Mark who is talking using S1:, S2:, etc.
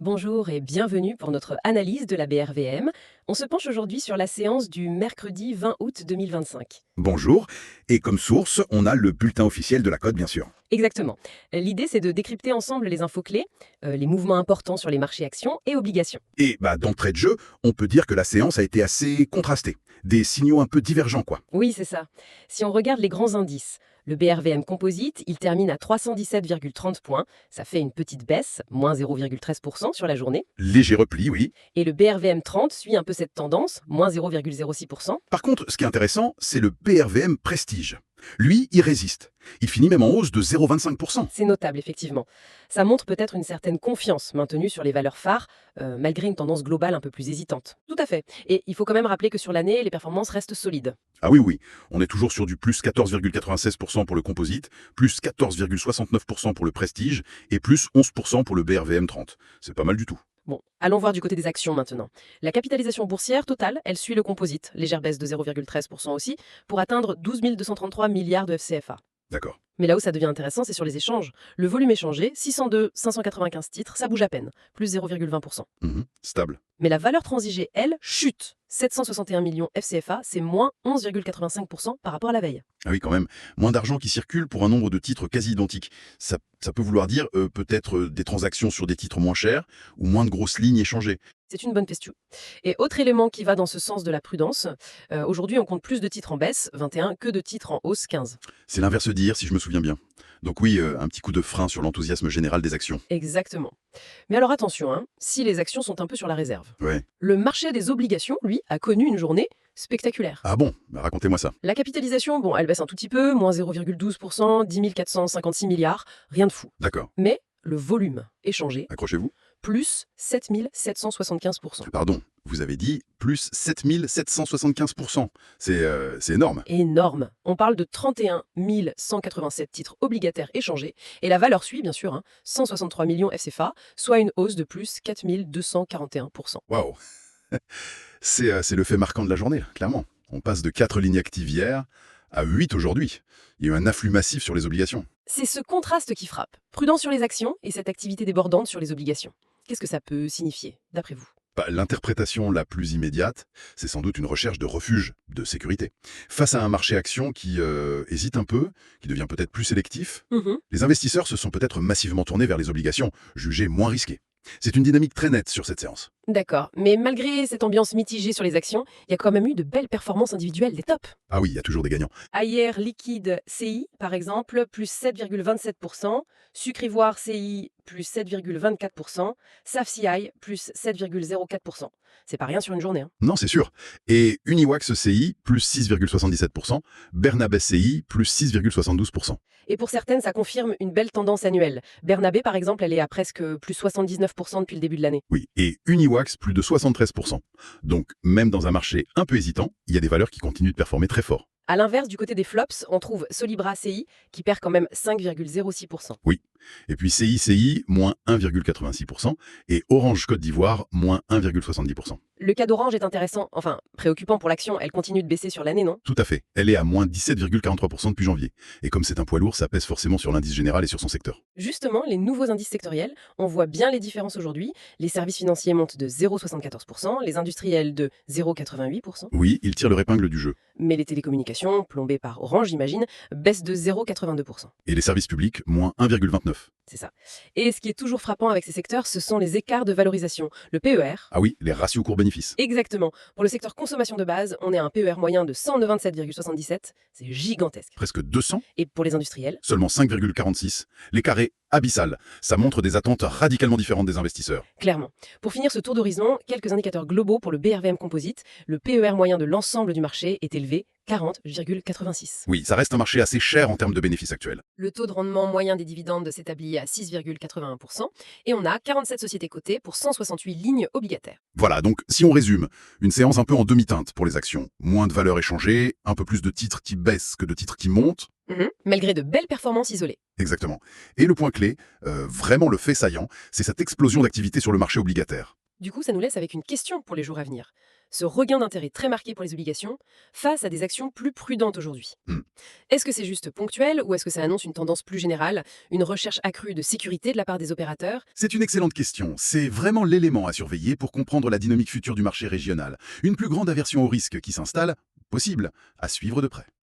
S1: Bonjour et bienvenue pour notre analyse de la BRVM. On se penche aujourd'hui sur la séance du mercredi 20 août 2025.
S2: Bonjour, et comme source, on a le bulletin officiel de la Cote, bien sûr.
S1: Exactement. L'idée, c'est de décrypter ensemble les infos clés, les mouvements importants sur les marchés actions et obligations.
S2: Et d'entrée de jeu, on peut dire que la séance a été assez contrastée. Des signaux un peu divergents, quoi.
S1: Oui, c'est ça. Si on regarde les grands indices, le BRVM Composite, il termine à 317,30 points. Ça fait une petite baisse, moins 0,13% sur la journée.
S2: Léger repli, oui.
S1: Et le BRVM 30 suit un peu cette tendance, moins 0,06%.
S2: Par contre, ce qui est intéressant, c'est le PRVM Prestige. Lui, il résiste. Il finit même en hausse de 0,25%.
S1: C'est notable, effectivement. Ça montre peut-être une certaine confiance maintenue sur les valeurs phares, malgré une tendance globale un peu plus hésitante. Tout à fait. Et il faut quand même rappeler que sur l'année, les performances restent solides.
S2: Ah oui, oui, on est toujours sur du plus 14,96% pour le Composite, plus 14,69% pour le Prestige et plus 11% pour le BRVM 30. C'est pas mal du tout.
S1: Bon, allons voir du côté des actions maintenant. La capitalisation boursière totale, elle suit le composite, légère baisse de 0,13% aussi, pour atteindre 12 233 milliards de FCFA.
S2: D'accord.
S1: Mais là où ça devient intéressant, c'est sur les échanges. Le volume échangé, 602, 595 titres, ça bouge à peine, plus 0,20%.
S2: Stable.
S1: Mais la valeur transigée, elle, chute. 761 millions FCFA, c'est moins 11,85% par rapport à la veille.
S2: Ah oui, quand même. Moins d'argent qui circule pour un nombre de titres quasi identiques. Ça peut vouloir dire peut-être des transactions sur des titres moins chers ou moins de grosses lignes échangées.
S1: C'est une bonne question. Et autre élément qui va dans ce sens de la prudence, aujourd'hui on compte plus de titres en baisse, 21, que de titres en hausse, 15.
S2: C'est l'inverse d'hier, si je me souviens bien. Donc oui, un petit coup de frein sur l'enthousiasme général des actions.
S1: Exactement. Mais alors attention, si les actions sont un peu sur la réserve.
S2: Ouais.
S1: Le marché des obligations, lui, a connu une journée spectaculaire.
S2: Ah bon? Racontez-moi ça.
S1: La capitalisation, bon, elle baisse un tout petit peu, moins 0,12%, 10 456 milliards, rien de fou.
S2: D'accord.
S1: Mais le volume échangé,
S2: Accrochez-vous.
S1: plus 7 775%.
S2: Pardon, vous avez dit plus 7775%. C'est énorme.
S1: Énorme. On parle de 31 187 titres obligataires échangés, et la valeur suit, bien sûr, 163 millions FCFA, soit une hausse de plus 4 241%.
S2: Waouh. C'est le fait marquant de la journée, clairement. On passe de 4 lignes actives hier à 8 aujourd'hui. Il y a eu un afflux massif sur les obligations.
S1: C'est ce contraste qui frappe. Prudent sur les actions et cette activité débordante sur les obligations. Qu'est-ce que ça peut signifier, d'après vous?
S2: L'interprétation la plus immédiate, c'est sans doute une recherche de refuge, de sécurité. Face à un marché action qui hésite un peu, qui devient peut-être plus sélectif, les investisseurs se sont peut-être massivement tournés vers les obligations, jugées moins risquées. C'est une dynamique très nette sur cette séance.
S1: D'accord, mais malgré cette ambiance mitigée sur les actions, il y a quand même eu de belles performances individuelles des tops.
S2: Ah oui, il y a toujours des gagnants.
S1: Ayer Liquide CI, par exemple, plus 7,27%, Sucre Ivoire CI, plus 7,24%, SAFCI, plus 7,04%. C'est pas rien sur une journée.
S2: Non, c'est sûr. Et Uniwax CI, plus 6,77%, Bernabé CI, plus 6,72%.
S1: Et pour certaines, ça confirme une belle tendance annuelle. Bernabé, par exemple, elle est à presque plus 79% depuis le début de l'année.
S2: Oui, et Uniwax, plus de 73%. Donc, même dans un marché un peu hésitant, il y a des valeurs qui continuent de performer très fort.
S1: À l'inverse, du côté des flops, on trouve Solibra CI qui perd quand même 5,06%.
S2: Oui. Et puis CICI, moins 1,86%, et Orange Côte d'Ivoire, moins 1,70%.
S1: Le cas d'Orange est intéressant, enfin préoccupant pour l'action, elle continue de baisser sur l'année, non?
S2: Tout à fait. Elle est à moins 17,43% depuis janvier. Et comme c'est un poids lourd, ça pèse forcément sur l'indice général et sur son secteur.
S1: Justement, les nouveaux indices sectoriels, on voit bien les différences aujourd'hui. Les services financiers montent de 0,74%, les industriels de 0,88%.
S2: Oui, il tire leur épingle du jeu.
S1: Mais les télécommunications, plombées par Orange, j'imagine, baissent de 0,82%.
S2: Et les services publics, moins 1,29%.
S1: C'est ça. Et ce qui est toujours frappant avec ces secteurs, ce sont les écarts de valorisation. Le PER.
S2: Ah oui, les ratios cours-bénéfices.
S1: Exactement. Pour le secteur consommation de base, on est à un PER moyen de 127,77. C'est gigantesque.
S2: Presque 200.
S1: Et pour les industriels,
S2: Seulement 5,46. L'écart est abyssal. Ça montre des attentes radicalement différentes des investisseurs.
S1: clairement. Pour finir ce tour d'horizon, quelques indicateurs globaux pour le BRVM Composite. Le PER moyen de l'ensemble du marché est élevé, 40,86.
S2: Oui, ça reste un marché assez cher en termes de bénéfices actuels.
S1: Le taux de rendement moyen des dividendes s'établit à 6,81%. Et on a 47 sociétés cotées pour 168 lignes obligataires.
S2: Voilà, donc si on résume, une séance un peu en demi-teinte pour les actions. Moins de valeurs échangées, un peu plus de titres qui baissent que de titres qui montent.
S1: Malgré de belles performances isolées.
S2: Exactement. Et le point clé, vraiment le fait saillant, c'est cette explosion d'activité sur le marché obligataire.
S1: Du coup, ça nous laisse avec une question pour les jours à venir. Ce regain d'intérêt très marqué pour les obligations face à des actions plus prudentes aujourd'hui.
S2: Hmm.
S1: Est-ce que c'est juste ponctuel ou est-ce que ça annonce une tendance plus générale, une recherche accrue de sécurité de la part des opérateurs?
S2: C'est une excellente question. C'est vraiment l'élément à surveiller pour comprendre la dynamique future du marché régional. Une plus grande aversion au risque qui s'installe, possible, à suivre de près.